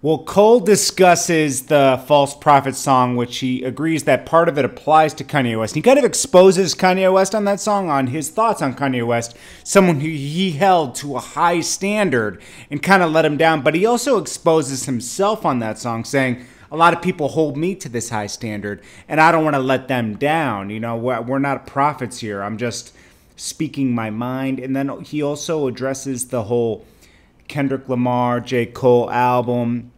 Well, Cole discusses the false prophet song, which he agrees that part of it applies to Kanye West. He kind of exposes Kanye West on that song, on his thoughts on Kanye West, someone who he held to a high standard and kind of let him down. But he also exposes himself on that song, saying, a lot of people hold me to this high standard, and I don't want to let them down. You know, we're not prophets here. I'm just speaking my mind. And then he also addresses the whole Kendrick Lamar, J. Cole album,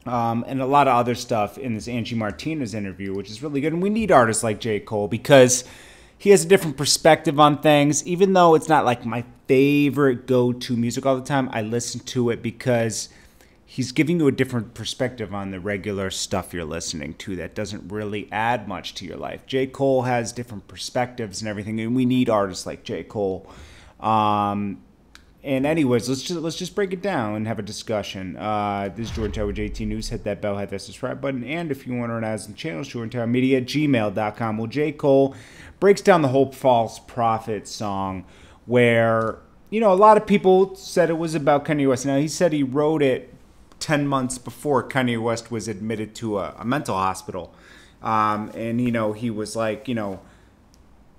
and a lot of other stuff in this Angie Martinez interview, which is really good. And we need artists like J. Cole because he has a different perspective on things. Even though it's not like my favorite go-to music all the time, I listen to it because he's giving you a different perspective on the regular stuff you're listening to that doesn't really add much to your life. J. Cole has different perspectives and everything, and we need artists like J. Cole. And anyways, let's just break it down and have a discussion. This is Jordan Tower with JT News. Hit that bell, hit that subscribe button. And if you want to run ads on channels, jordantowermedia@gmail.com. Well, J. Cole breaks down the whole false prophet song where, you know, a lot of people said it was about Kanye West. Now, he said he wrote it 10 months before Kanye West was admitted to a mental hospital. And, you know, he was like, you know,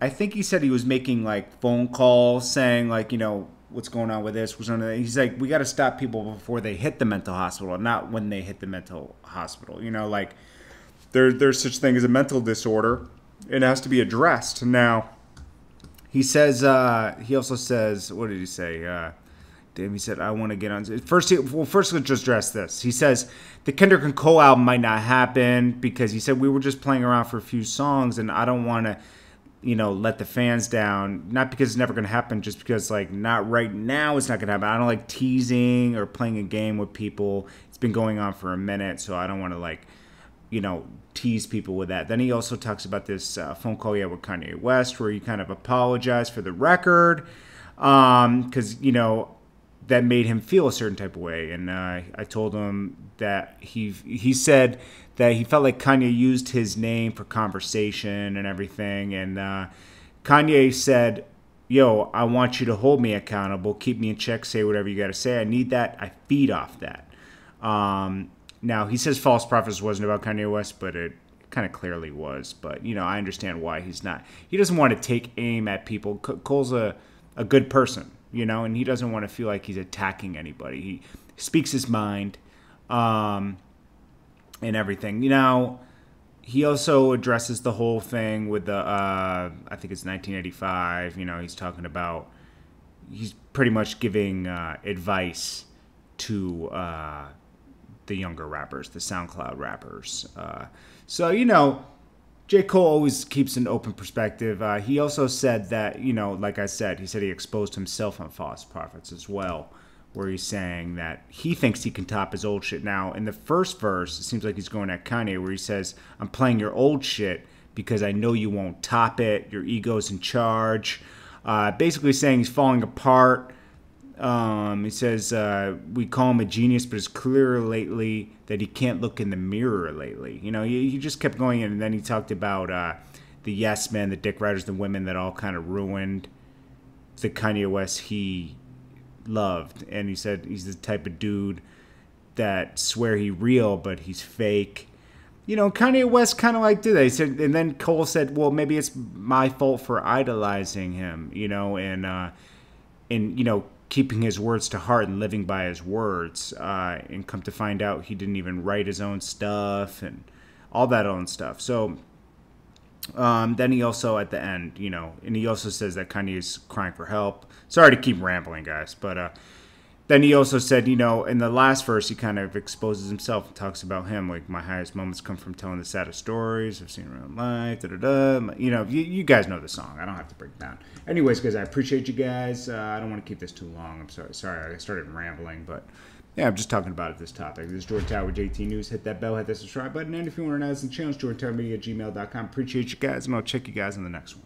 I think he said he was making like phone calls saying like, you know, what's going on with this? What's going on? He's like, we got to stop people before they hit the mental hospital, not when they hit the mental hospital. You know, like there's such thing as a mental disorder. It has to be addressed. Now, he says, he also says, what did he say? Damn, he said, I want to get on. First, let's just address this. He says, the Kendrick and Cole album might not happen because he said, we were just playing around for a few songs and I don't want to, you know, let the fans down. Not because it's never going to happen, just because, like, not right now it's not going to happen. I don't like teasing or playing a game with people. It's been going on for a minute, so I don't want to, like, you know, tease people with that. Then he also talks about this phone call he had with Kanye West where he kind of apologized for the record because, you know, that made him feel a certain type of way. And I told him that he said that he felt like Kanye used his name for conversation and everything. And Kanye said, yo, I want you to hold me accountable, keep me in check, say whatever you got to say. I need that. I feed off that. Now, he says False Prophets wasn't about Kanye West, but it kind of clearly was. But, you know, I understand why he's not. He doesn't want to take aim at people. Cole's a good person, you know, and he doesn't want to feel like he's attacking anybody. He speaks his mind. And everything. You know, he also addresses the whole thing with the, I think it's 1985. You know, he's talking about, he's pretty much giving advice to the younger rappers, the SoundCloud rappers. So, you know, J. Cole always keeps an open perspective. He also said that, you know, like I said, he said he exposed himself on false prophets as well, where he's saying that he thinks he can top his old shit. Now, in the first verse, it seems like he's going at Kanye, where he says, I'm playing your old shit because I know you won't top it. Your ego's in charge. Basically saying he's falling apart. He says, we call him a genius, but it's clear lately that he can't look in the mirror lately. You know, he just kept going in, and then he talked about the yes men, the dick riders, the women that all kind of ruined the Kanye West he loved. And he said he's the type of dude that swear he real but he's fake. You know, Kanye West kind of like did that. He said, and then Cole said, well, maybe it's my fault for idolizing him, you know, and you know, keeping his words to heart and living by his words, and come to find out he didn't even write his own stuff and all that own stuff. So then he also at the end, you know, and he also says that Kanye's crying for help. Sorry to keep rambling, guys, but then he also said, you know, in the last verse, he kind of exposes himself and talks about him. Like, my highest moments come from telling the saddest stories I've seen around life. Da, da, da. You know, you guys know the song. I don't have to break it down. Anyways, guys, I appreciate you guys. I don't want to keep this too long. I'm sorry I started rambling, but yeah, I'm just talking about this topic. This is Jordan Tower with JT News. Hit that bell, hit that subscribe button. And if you want to know us in channels, jordantowermedia@gmail.com. Appreciate you guys, and I'll check you guys in the next one.